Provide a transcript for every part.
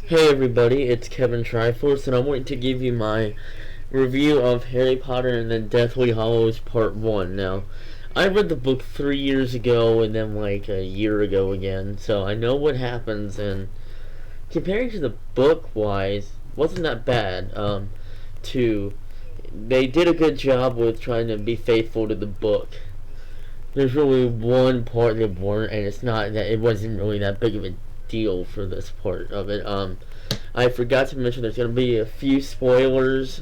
Hey everybody, it's Kevin Triforce, and I want to give you my review of Harry Potter and the Deathly Hallows Part 1. Now, I read the book 3 years ago and then like a year ago again, so I know what happens, and comparing to the book-wise, wasn't that bad. They did a good job with trying to be faithful to the book. There's really one part that weren't, and it's not that it wasn't really that big of a deal for this part of it. I forgot to mention there's going to be a few spoilers,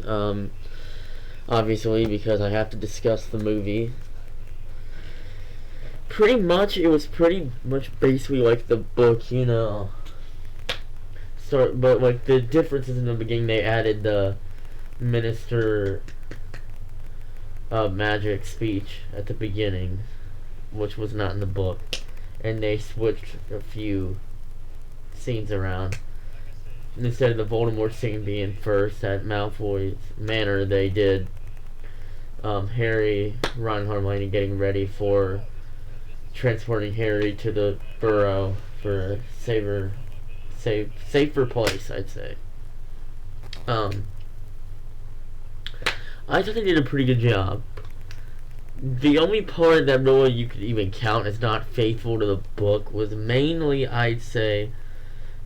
obviously, because I have to discuss the movie. Pretty much, it was pretty much basically like the book. But like the differences in the beginning, they added the Minister of Magic speech at the beginning, which was not in the book, and they switched a few scenes around. Instead of the Voldemort scene being first at Malfoy's Manor, they did Harry, Ron, and Hermione getting ready for transporting Harry to the Burrow for a safer place, I'd say. I thought they did a pretty good job. The only part that really you could even count as not faithful to the book was mainly, I'd say,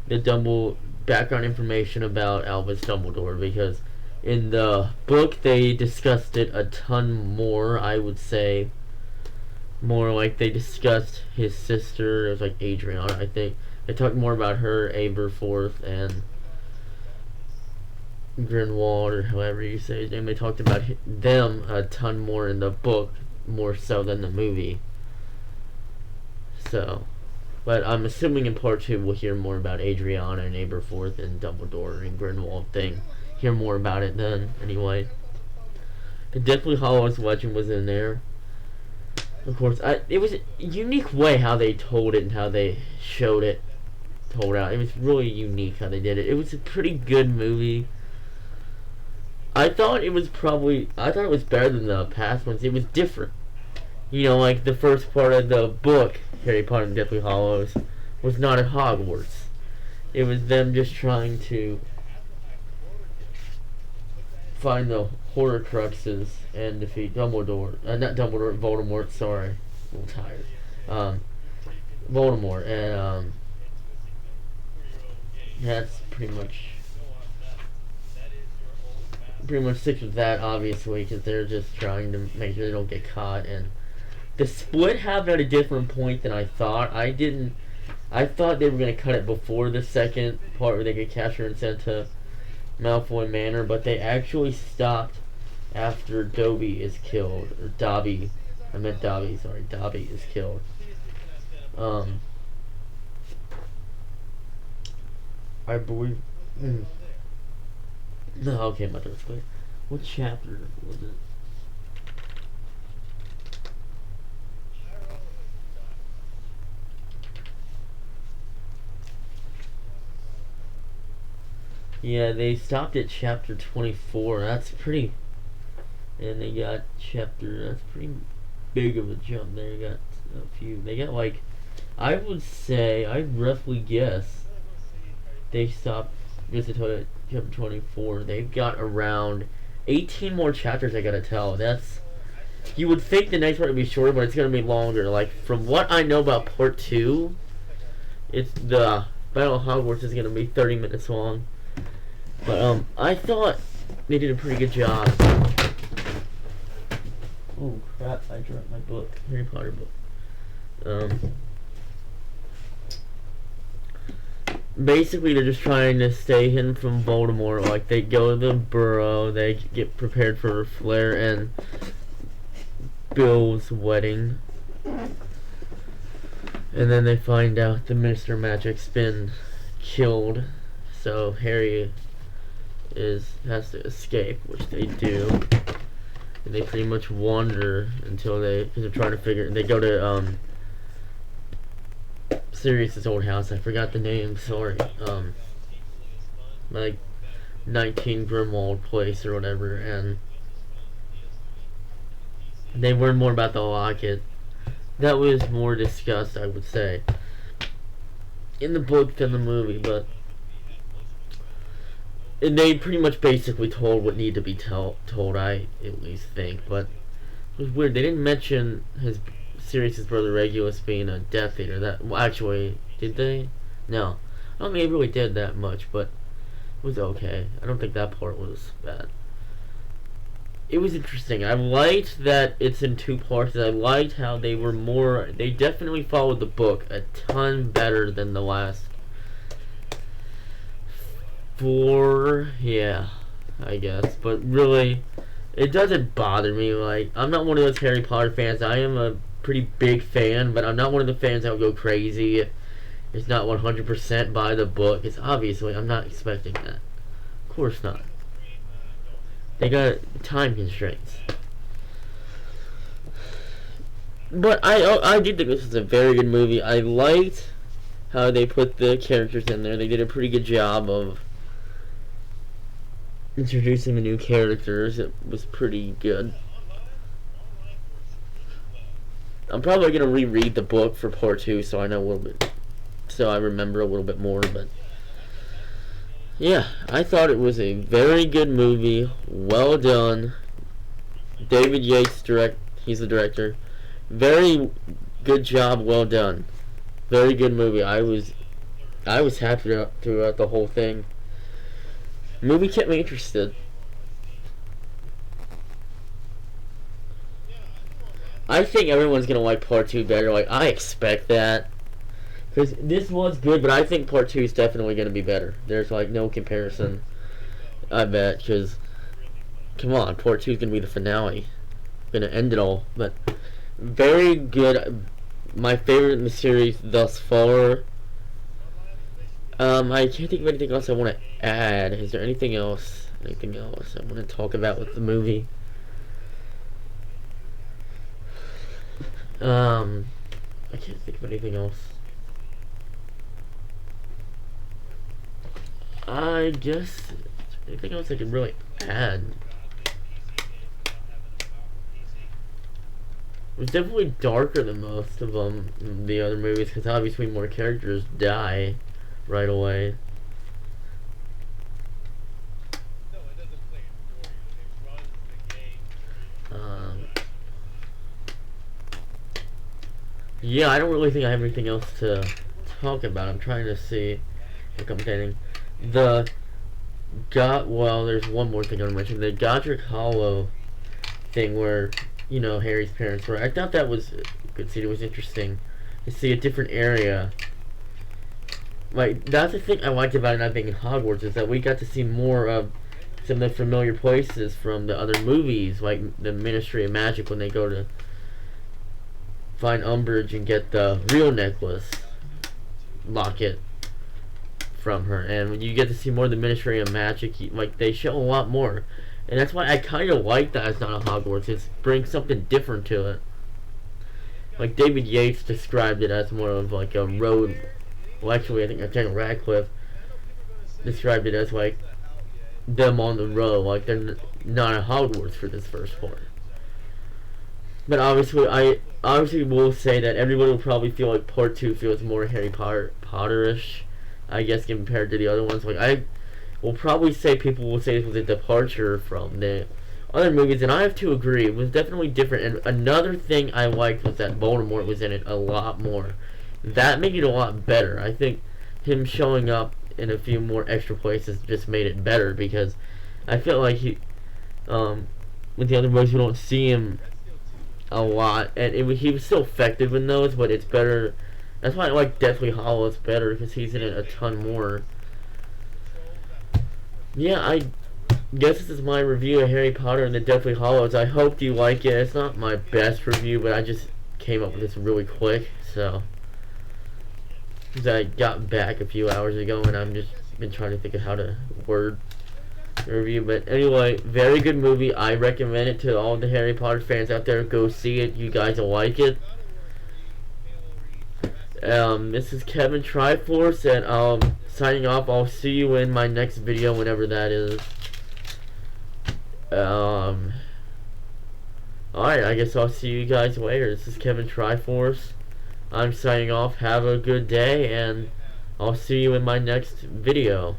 the background information about Albus Dumbledore, because in the book they discussed it a ton more. I would say more like they discussed his sister. It was like Adriana, I think. They talked more about her, Aberforth, and Grindelwald, or however you say his name. They talked about them a ton more in the book, more so than the movie. But I'm assuming in part 2 we'll hear more about Adriana and Aberforth and Dumbledore and Grindelwald thing. Hear more about it then, anyway. The Deathly Hallows legend was in there. Of course, it was a unique way how they told it and how they showed it told out. It was really unique how they did it. It was a pretty good movie. I thought it was better than the past ones. It was different. Like the first part of the book, Harry Potter and the Deathly Hallows, was not at Hogwarts. It was them just trying to find the Horcruxes and defeat Dumbledore. Not Dumbledore, Voldemort, sorry. I'm a little tired. Voldemort, and that's pretty much sticks with that, obviously, because they're just trying to make sure they don't get caught. And the split happened at a different point than I thought. I thought they were going to cut it before the second part where they could capture and send to Malfoy Manor, but they actually stopped after Dobby is killed. Or Dobby. I meant Dobby, sorry. Dobby is killed. I believe... No, okay, my throat's clear. What chapter was it? Yeah, they stopped at chapter 24. That's pretty... And they got that's pretty big of a jump there. They got a few... They got like... I would say, I'd roughly guess they stopped just at chapter 24. They've got around 18 more chapters I gotta tell. You would think the next part would be shorter, but it's gonna be longer. Like, from what I know about part 2, it's the Battle of Hogwarts is gonna be 30 minutes long. But, I thought they did a pretty good job. Oh, crap, I dropped my book. Harry Potter book. Basically, they're just trying to stay hidden from Voldemort. Like, they go to the Burrow, they get prepared for Flair and Bill's wedding. And then they find out the Minister of Magic's been killed. So Harry has to escape, which they do. And they pretty much wander until because they're trying to they go to, Sirius's old house. I forgot the name, sorry. Like 19 Grimwald Place or whatever, and they learn more about the locket. That was more discussed, I would say, in the book than the movie, but And they pretty much basically told what needed to be told, I at least think. But it was weird. They didn't mention Sirius's brother Regulus being a Death Eater. Well, actually, did they? No. I don't think they really did that much, but it was okay. I don't think that part was bad. It was interesting. I liked that it's in 2 parts. I liked how they were more... They definitely followed the book a ton better than the last 4. Yeah, I guess. But really, it doesn't bother me. Like, I'm not one of those Harry Potter fans. I am a pretty big fan, but I'm not one of the fans that will go crazy. It's not 100% by the book. It's obviously, I'm not expecting that. Of course not. They got time constraints. But I did think this was a very good movie. I liked how they put the characters in there. They did a pretty good job of introducing the new characters. It was pretty good. I'm probably gonna reread the book for part 2 so I know a little bit, so I remember a little bit more. But yeah, I thought it was a very good movie. Well done. David Yates he's the director. Very good job, well done. Very good movie. I was happy throughout the whole thing. The movie kept me interested. I think everyone's gonna like part 2 better. Like, I expect that. Because this was good, but I think part 2 is definitely going to be better. There's, like, no comparison, I bet. Because, come on, part 2 is going to be the finale. Going to end it all. But, very good. My favorite in the series thus far. I can't think of anything else I want to add. Is there anything else? Anything else I want to talk about with the movie? I can't think of anything else. I guess anything else I can really add. It was definitely darker than most of the other movies, because obviously more characters die right away. Yeah, I don't really think I have anything else to talk about. I'm trying to see what I'm getting. Well, there's one more thing I want to mention. The Godric Hollow thing where, you know, Harry's parents were. I thought that was a good scene. It was interesting to see a different area. Like, that's the thing I liked about it not being in Hogwarts, is that we got to see more of some of the familiar places from the other movies, like the Ministry of Magic when they go to find Umbridge and get the real necklace locket from her. And when you get to see more of the Ministry of Magic, like, they show a lot more. And that's why I kind of like that it's not a Hogwarts. It brings something different to it. Like, David Yates described it as more of like a road. Well, actually, I think Daniel Radcliffe described it as like them on the road. Like, they're not at Hogwarts for this first part. But obviously, I will say that everyone will probably feel like part 2 feels more Harry Potter-ish, I guess, compared to the other ones. Like, I will probably say people will say this was a departure from the other movies, and I have to agree. It was definitely different. And another thing I liked was that Voldemort was in it a lot more. That made it a lot better. I think him showing up in a few more extra places just made it better, because I feel like with the other movies we don't see him a lot, and he was still effective in those, but it's better. That's why I like Deathly Hallows better, because he's in it a ton more. Yeah, I guess this is my review of Harry Potter and the Deathly Hallows. I hope you like it. It's not my best review, but I just came up with this really quick, so. Because I got back a few hours ago, and I've just been trying to think of how to word review. But anyway, very good movie. I recommend it to all the Harry Potter fans out there. Go see it. You guys will like it. This is Kevin Triforce, and signing off. I'll see you in my next video, whenever that is. Alright, I guess I'll see you guys later. This is Kevin Triforce. I'm signing off. Have a good day, and I'll see you in my next video.